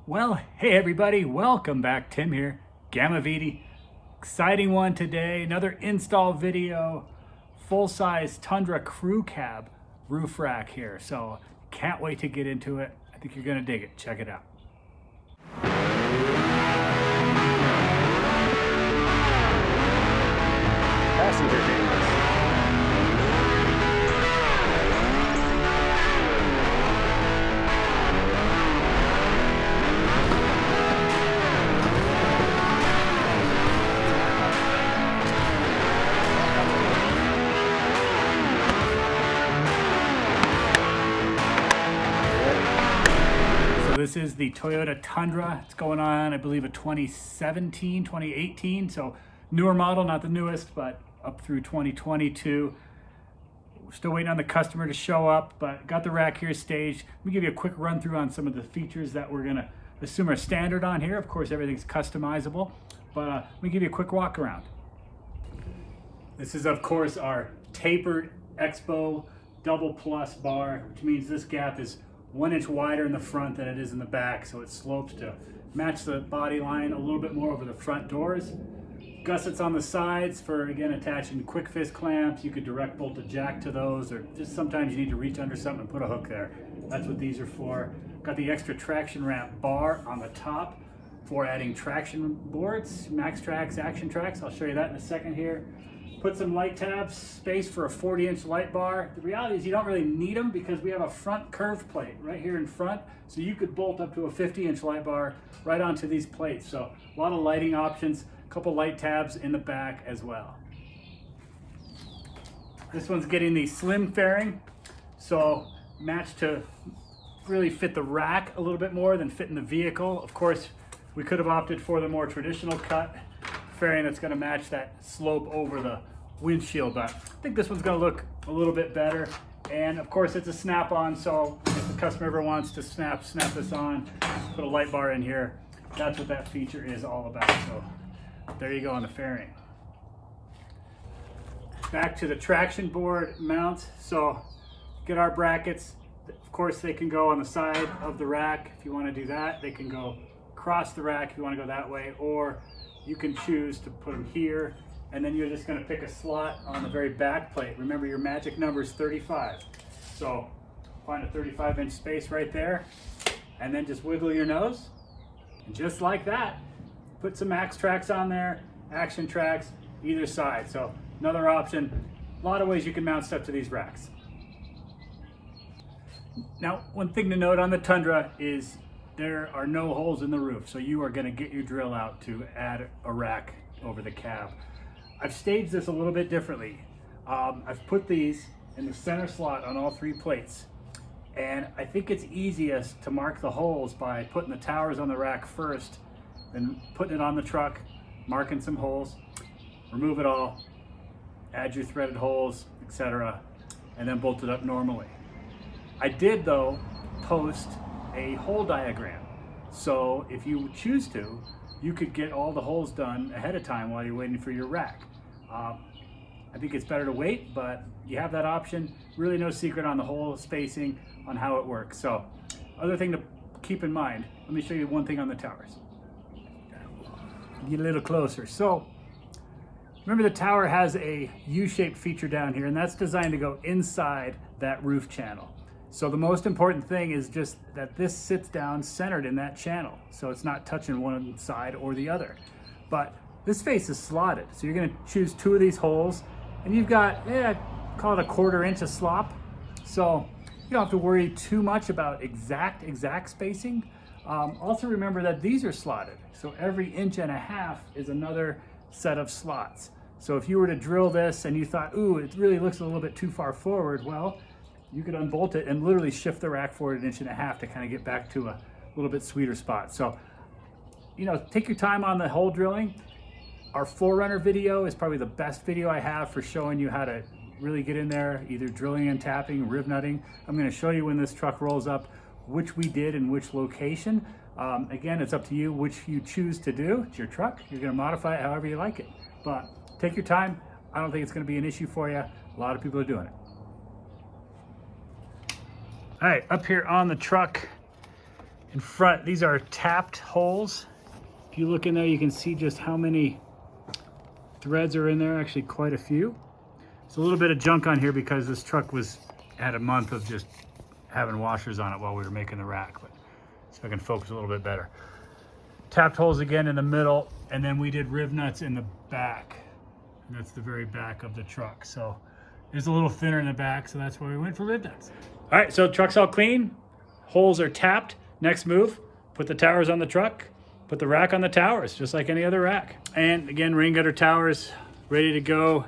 Well, hey everybody, welcome back. Tim here, Gamma Vidi. Exciting one today, another install video, full-size Tundra crew cab roof rack here. So can't wait to get into it. I think you're gonna dig it. Check it out. Passenger days. This is the Toyota Tundra. It's going on, I believe, a 2017, 2018. So newer model, not the newest, but up through 2022. We're still waiting on the customer to show up, but got the rack here staged. Let me give you a quick run through on some of the features that we're gonna assume are standard on here. Of course, everything's customizable, but let me give you a quick walk around. This is, of course, our tapered Expo double plus bar, which means this gap is 1 inch wider in the front than it is in the back, so it slopes to match the body line a little bit more over the front doors. Gussets on the sides for, again, attaching quick fist clamps. You could direct bolt a jack to those, or just sometimes you need to reach under something and put a hook there. That's what these are for. Got the extra traction ramp bar on the top for adding traction boards, max tracks, action tracks. I'll show you that in a second here. Put some light tabs, space for a 40-inch light bar. The reality is you don't really need them because we have a front curved plate right here in front, so you could bolt up to a 50-inch light bar right onto these plates. So a lot of lighting options, a couple light tabs in the back as well. This one's getting the slim fairing, so matched to really fit the rack a little bit more than fit in the vehicle. Of course, we could have opted for the more traditional cut fairing that's going to match that slope over the windshield, but I think this one's going to look a little bit better. And of course, it's a snap-on, so if the customer ever wants to snap this on, put a light bar in here, that's what that feature is all about. So there you go on the fairing. Back to the traction board mounts. So get our brackets. Of course, they can go on the side of the rack if you want to do that. They can go across the rack if you want to go that way, or you can choose to put them here, and then you're just going to pick a slot on the very back plate. Remember, your magic number is 35. So find a 35-inch space right there, and then just wiggle your nose. And just like that, put some max tracks on there, action tracks, either side. So another option, a lot of ways you can mount stuff to these racks. Now, one thing to note on the Tundra is there are no holes in the roof, so you are going to get your drill out to add a rack over the cab. I've staged this a little bit differently. I've put these in the center slot on all 3 plates, and I think it's easiest to mark the holes by putting the towers on the rack first, then putting it on the truck, marking some holes, remove it all, add your threaded holes, etc., and then bolt it up normally. I did, though, post a hole diagram. So if you choose to, you could get all the holes done ahead of time while you're waiting for your rack. I think it's better to wait, but you have that option. Really no secret on the hole spacing, on how it works. So other thing to keep in mind, let me show you one thing on the towers. Get a little closer. So remember, the tower has a U-shaped feature down here, and that's designed to go inside that roof channel. So the most important thing is just that this sits down centered in that channel, so it's not touching one side or the other. But this face is slotted, so you're going to choose 2 of these holes, and you've got, call it a 1/4 inch of slop. So you don't have to worry too much about exact spacing. Also remember that these are slotted, so every 1.5 inches is another set of slots. So if you were to drill this and you thought, ooh, it really looks a little bit too far forward, well, you could unbolt it and literally shift the rack forward 1.5 inches to kind of get back to a little bit sweeter spot. So, take your time on the hole drilling. Our Forerunner video is probably the best video I have for showing you how to really get in there, either drilling and tapping, riv nutting. I'm going to show you when this truck rolls up, which we did in which location. Again, it's up to you which you choose to do. It's your truck. You're going to modify it however you like it. But take your time. I don't think it's going to be an issue for you. A lot of people are doing it. All right, up here on the truck, In front, these are tapped holes. If you look in there, you can see just how many threads are in there, actually quite a few. There's a little bit of junk on here because this truck had a month of just having washers on it while we were making the rack, but so I can focus a little bit better. Tapped holes again in the middle, and then we did riv nuts in the back. And that's the very back of the truck. So it's a little thinner in the back, so that's why we went for riv nuts. All right, so truck's all clean. Holes are tapped. Next move, put the towers on the truck, put the rack on the towers, just like any other rack. And again, rain gutter towers, ready to go.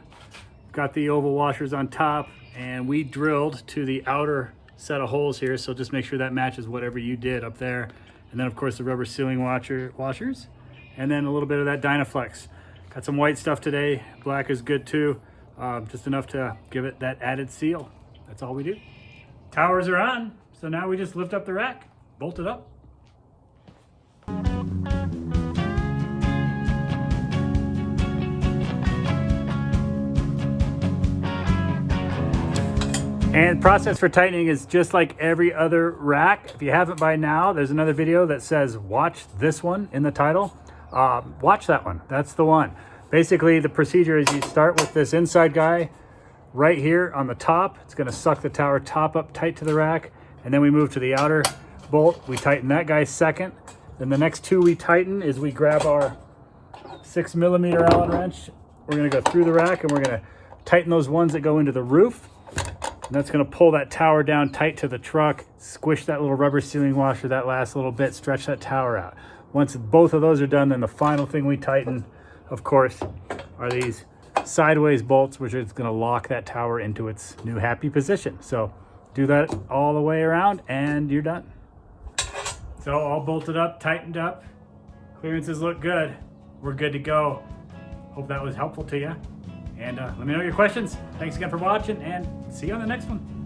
Got the oval washers on top, and we drilled to the outer set of holes here, so just make sure that matches whatever you did up there. And then of course the rubber sealing washers, and then a little bit of that Dynaflex. Got some white stuff today, black is good too, just enough to give it that added seal. That's all we do. Towers are on, so now we just lift up the rack, bolt it up. And the process for tightening is just like every other rack. If you haven't by now, there's another video that says watch this one in the title. Watch that one, that's the one. Basically the procedure is you start with this inside guy right here on the top. It's gonna suck the tower top up tight to the rack, and then we move to the outer bolt. We tighten that guy second. Then the next two we tighten is we grab our 6mm Allen wrench. We're gonna go through the rack and we're gonna tighten those ones that go into the roof. And that's gonna pull that tower down tight to the truck, squish that little rubber sealing washer that last little bit, stretch that tower out. Once both of those are done, then the final thing we tighten, of course, are these sideways bolts, which is gonna lock that tower into its new happy position. So do that all the way around and you're done. So all bolted up, tightened up, clearances look good. We're good to go. Hope that was helpful to you. And let me know your questions. Thanks again for watching, and see you on the next one.